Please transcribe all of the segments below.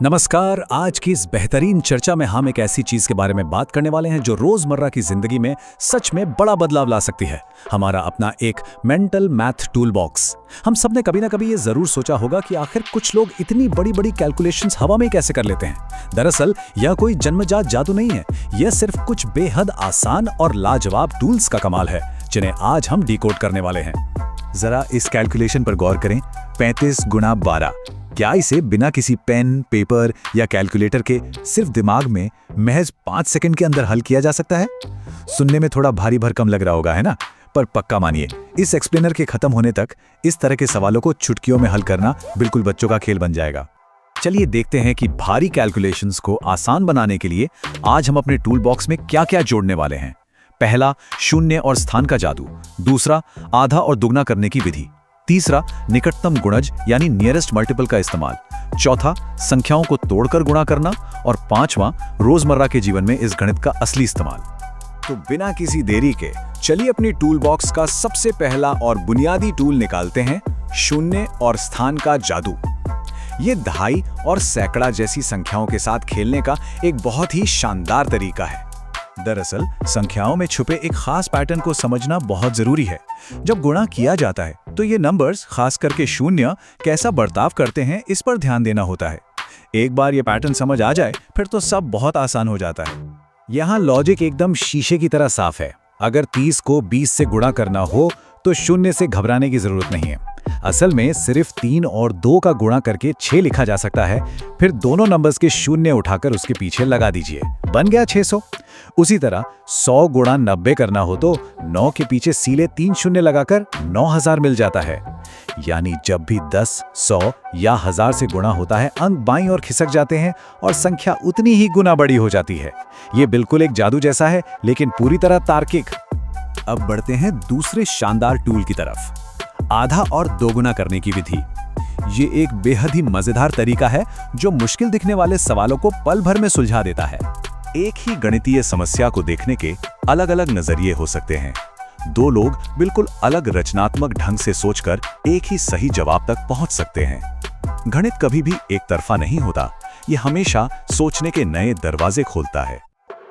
नमस्कार। आज की इस बेहतरीन चर्चा में हम एक ऐसी चीज के बारे में बात करने वाले हैं जो रोजमर्रा की जिंदगी में सच में बड़ा बदलाव ला सकती है। हमारा अपना एक मेंटल मैथ टूल बॉक्स। हम सब ने कभी ना कभी ये जरूर सोचा होगा कि आखिर कुछ लोग इतनी बड़ी बड़ी कैलकुलेशंस हवा में कैसे कर लेते हैं। दरअसल यह कोई जन्मजात जादू नहीं है, यह सिर्फ कुछ बेहद आसान और लाजवाब टूल्स का कमाल है जिन्हें आज हम डिकोड करने वाले हैं। जरा इस कैलकुलेशन पर गौर करें, 35 गुणा 12। क्या इसे बिना किसी पेन, पेपर या कैलकुलेटर के सिर्फ दिमाग में महज 5 सेकंड के अंदर हल किया जा सकता है? सुनने में थोड़ा भारी भरकम लग रहा होगा, है ना? पर पक्का मानिए, इस एक्सप्लेनर के खत्म होने तक इस तरह के सवालों को चुटकियों में हल करना बिल्कुल बच्चों का खेल बन जाएगा। चलिए देखते हैं कि भारी कैलकुलेशंस को आसान बनाने के लिए आज हम अपने टूल बॉक्स में क्या-क्या जोड़ने वाले हैं। पहला, शून्य और स्थान का जादू। दूसरा, आधा और दुगना करने की विधि। तीसरा, निकटतम गुणज यानी नियरेस्ट मल्टीपल का इस्तेमाल। चौथा, संख्याओं को तोड़कर गुणा करना। और पांचवां, रोजमर्रा के जीवन में इस गणित का असली इस्तेमाल। तो बिना किसी देरी के चलिए अपनी टूल बॉक्स का सबसे पहला और बुनियादी टूल निकालते हैं, शून्य और स्थान का जादू। ये दहाई और सैकड़ा जैसी संख्याओं के साथ खेलने का एक बहुत ही शानदार तरीका है। दरअसल संख्याओं में छुपे एक खास पैटर्न को समझना बहुत जरूरी है। जब गुणा किया जाता है तो ये नंबर्स, खास करके शून्य, कैसा बर्ताव करते हैं इस पर ध्यान देना होता है। एक बार ये पैटर्न समझ आ जाए फिर तो सब बहुत आसान हो जाता है। यहाँ लॉजिक एकदम शीशे की तरह साफ है। अगर 30 को 20 से गुणा करना हो तो शून्य से घबराने की जरूरत नहीं है। असल में सिर्फ 3 और 2 का गुणा करके 6 लिखा जा सकता है। फिर दोनों नंबर्स के शून्य उठाकर उसके पीछे लगा दीजिए, बन गया 600। उसी तरह 100 गुणा 90 करना हो तो 9 के पीछे सीधे 3 शून्य लगाकर 9000 मिल जाता है। यानी जब भी 10, 100 या 1000 से गुणा होता है, अंक बाईं ओर खिसक जाते हैं और संख्या उतनी ही गुना बड़ी हो जाती है। ये बिल्कुल एक जादू जैसा है, लेकिन पूरी तरह तार्किक। अब बढ़ते हैं दूसरे शानदार टूल की तरफ, आधा और दोगुना करने की विधि। ये एक बेहद ही मजेदार तरीका है जो मुश्किल दिखने वाले सवालों को पल भर में सुलझा देता है। एक ही गणितीय समस्या को देखने के अलग-अलग नजरिए हो सकते हैं। दो लोग बिल्कुल अलग रचनात्मक ढंग से सोचकर एक ही सही जवाब तक पहुंच सकते हैं। गणित कभी भी एक तरफा नहीं होता, ये हमेशा सोचने के नए दरवाजे खोलता है।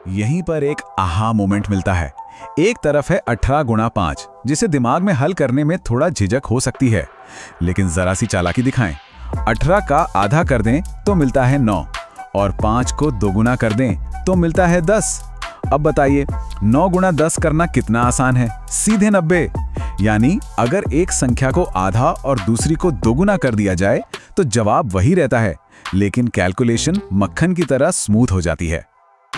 यहीं पर एक आहा मोमेंट मिलता है। एक तरफ है 18 गुणा 5, जिसे दिमाग में हल करने में थोड़ा झिझक हो सकती है, लेकिन जरा सी चालाकी दिखाएं। 18 का आधा कर दें तो मिलता है 9 और 5 को दोगुना कर दें तो मिलता है 10। अब बताइए 9 गुणा 10 करना कितना आसान है, सीधे 90। यानी अगर एक संख्या को आधा और दूसरी को दोगुना कर दिया जाए तो जवाब वही रहता है, लेकिन कैलकुलेशन मक्खन की तरह स्मूथ हो जाती है।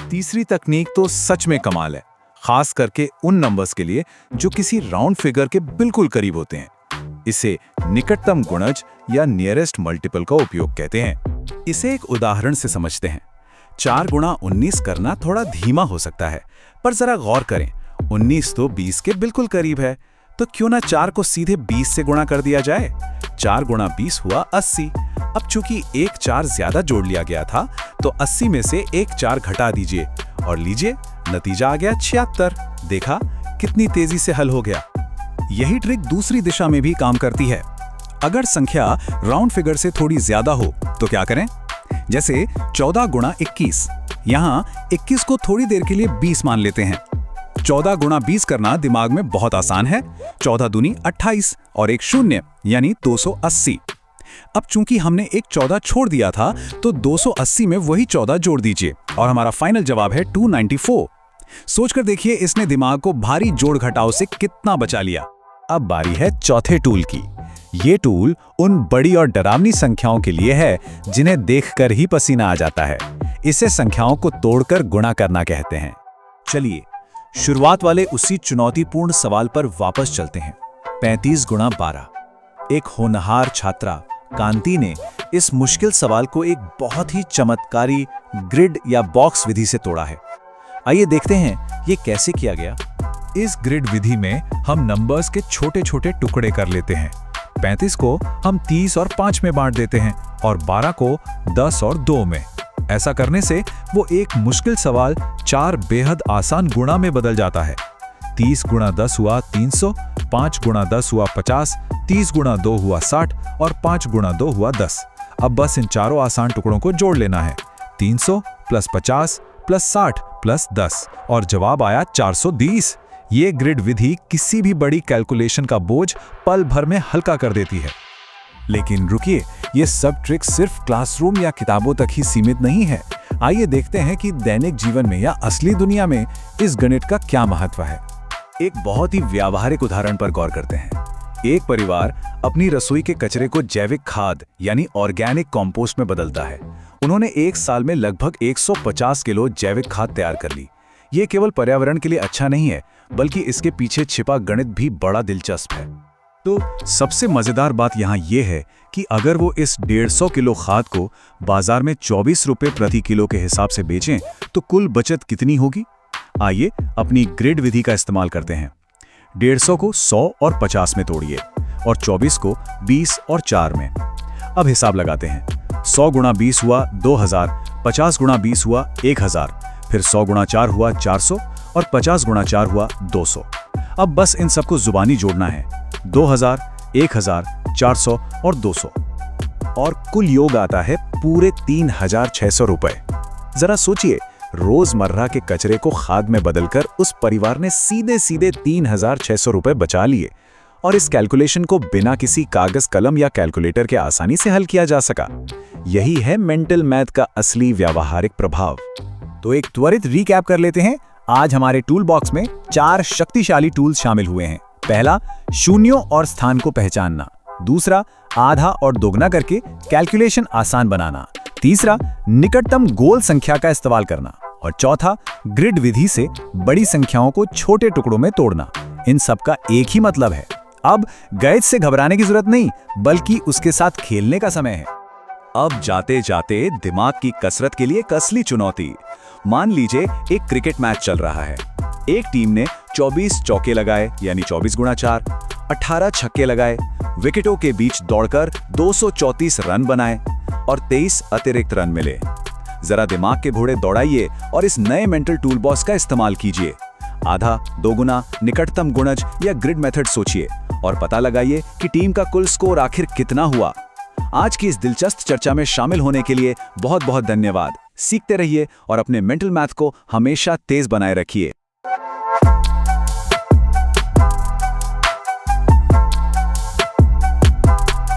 तीसरी तकनीक तो सच में कमाल है, खास करके उन नंबर्स के लिए जो किसी राउंड फिगर के बिल्कुल करीब होते हैं। इसे निकटतम गुणज या नियरेस्ट मल्टीपल का उपयोग कहते हैं। इसे एक उदाहरण से समझते हैं। 4 गुणा 19 करना थोड़ा धीमा हो सकता है, पर जरा गौर करें, 19 तो 20 के बिल्कुल करीब है, तो क्यों ना 4 को सीधे 20 से गुणा कर दिया जाए। 4 गुणा 20 हुआ 80। अब चूंकि एक 4 ज्यादा जोड़ लिया गया था तो 80 में से एक 4 घटा दीजिए और लीजिए, नतीजा आ गया 76। देखा कितनी तेजी से हल हो गया। यही ट्रिक दूसरी दिशा में भी काम करती है। अगर संख्या राउंड फिगर से थोड़ी ज्यादा हो तो क्या करें? जैसे 14 गुणा 21। यहाँ 21 को थोड़ी देर के लिए 20 मान लेते हैं। 14 गुणा 20 करना दिमाग में बहुत आसान है। 14 दूनी 28 और एक शून्य यानी 280। अब चूंकि हमने एक 14 छोड़ दिया था तो 280 में वही 14 जोड़ दीजिए और हमारा फाइनल जवाब है 294। सोचकर देखिए इसने दिमाग को भारी जोड़ घटाव से कितना बचा लिया। अब बारी है चौथे टूल की। ये टूल उन बड़ी और डरावनी संख्याओं के लिए है जिन्हें देखकर ही पसीना आ जाता है। इसे संख्याओं को तोड़कर गुणा करना कहते हैं। चलिए शुरुआत वाले उसी चुनौतीपूर्ण सवाल पर वापस चलते हैं। 35 गुणा 12। एक होनहार छात्रा कांति ने इस मुश्किल सवाल को एक बहुत ही चमत्कारी ग्रिड या बॉक्स विधि से तोड़ा है। आइए देखते हैं ये कैसे किया गया। इस ग्रिड विधि में हम नंबर्स के छोटे छोटे टुकड़े कर लेते हैं। 35 को हम 30 और 5 में बांट देते हैं और 12 को 10 और 2 में। ऐसा करने से वो एक मुश्किल सवाल 4 बेहद आसान गुणा में बदल जाता है। 30 गुणा 10 हुआ 300, 5 गुणा 10 हुआ 50, 30 गुणा 2 हुआ 60 और 5 गुणा 2 हुआ 10। अब बस इन चारों आसान टुकड़ों को जोड़ लेना है। 300 + 50 + 60 + 10 और जवाब आया 420। ये ग्रिड विधि किसी भी बड़ी कैलकुलेशन का बोझ पल भर में हल्का कर देती है। लेकिन रुकिए, ये सब ट्रिक सिर्फ क्लासरूम या किताबों तक ही सीमित नहीं है। आइए देखते हैं कि दैनिक जीवन में या असली दुनिया में इस गणित का क्या महत्व है। एक बहुत ही व्यावहारिक उदाहरण पर गौर करते हैं। एक परिवार अपनी रसोई के कचरे को जैविक खाद यानी ऑर्गेनिक कंपोस्ट में बदलता है। उन्होंने एक साल में लगभग 150 किलो जैविक खाद तैयार कर ली। ये केवल पर्यावरण के लिए अच्छा नहीं है, बल्कि इसके पीछे छिपा गणित भी बड़ा दिलचस्प है। तो सबसे मजेदार बात यहाँ ये है कि अगर वो इस 150 किलो खाद को बाजार में 24 रुपए प्रति किलो के हिसाब से बेचें तो कुल बचत कितनी होगी। आइए अपनी ग्रिड विधि का इस्तेमाल करते हैं। 150 को 100 और 50 में तोड़िए और 24 को 20 और 4 में। अब हिसाब लगाते हैं। 100 × 20 हुआ 2000, 50 × 20 हुआ 1000, फिर 100 × 4 हुआ 400 और 50 × 4 हुआ 200। अब बस इन सबको जुबानी जोड़ना है। 2000, 1000, 400 और 200 और कुल योग आता है पूरे 3600 रुपए। जरा सोचिए, रोजमर्रा के कचरे को खाद में बदलकर उस परिवार ने सीधे सीधे 3600 रुपए बचा लिए और इस कैलकुलेशन को बिना किसी कागज कलम या कैलकुलेटर के आसानी से हल किया जा सका। यही है मेंटल मैथ का असली व्यावहारिक प्रभाव। तो एक त्वरित रिकैप कर लेते हैं। आज हमारे टूल बॉक्स में 4 शक्तिशाली टूल्स शामिल हुए हैं। पहला, शून्यों और स्थान को पहचानना। दूसरा, आधा और दोगुना करके कैलकुलेशन आसान बनाना। तीसरा, निकटतम गोल संख्या का इस्तेमाल करना। और चौथा, ग्रिड विधि से बड़ी संख्याओं को छोटे टुकड़ों में तोड़ना। इन सब का एक ही मतलब है, अब गणित से घबराने की जरूरत नहीं, बल्कि उसके साथ खेलने का समय है। अब जाते जाते दिमाग की कसरत के लिए एक असली चुनौती। मान लीजिए एक क्रिकेट मैच चल रहा है। एक टीम ने 24 चौके लगाए यानी 24 × 4, 18 छक्के लगाए, विकेटों के बीच दौड़कर 234 रन बनाए और 23 अतिरिक्त रन मिले। जरा दिमाग के घोड़े दौड़ाइए और इस नए मेंटल टूल बॉक्स का इस्तेमाल कीजिए। आधा, दोगुना, निकटतम गुणज या ग्रिड मेथड सोचिए और पता लगाइए कि टीम का कुल स्कोर आखिर कितना हुआ। आज की इस दिलचस्प चर्चा में शामिल होने के लिए बहुत बहुत धन्यवाद। सीखते रहिए और अपने मेंटल मैथ को हमेशा तेज बनाए रखिए।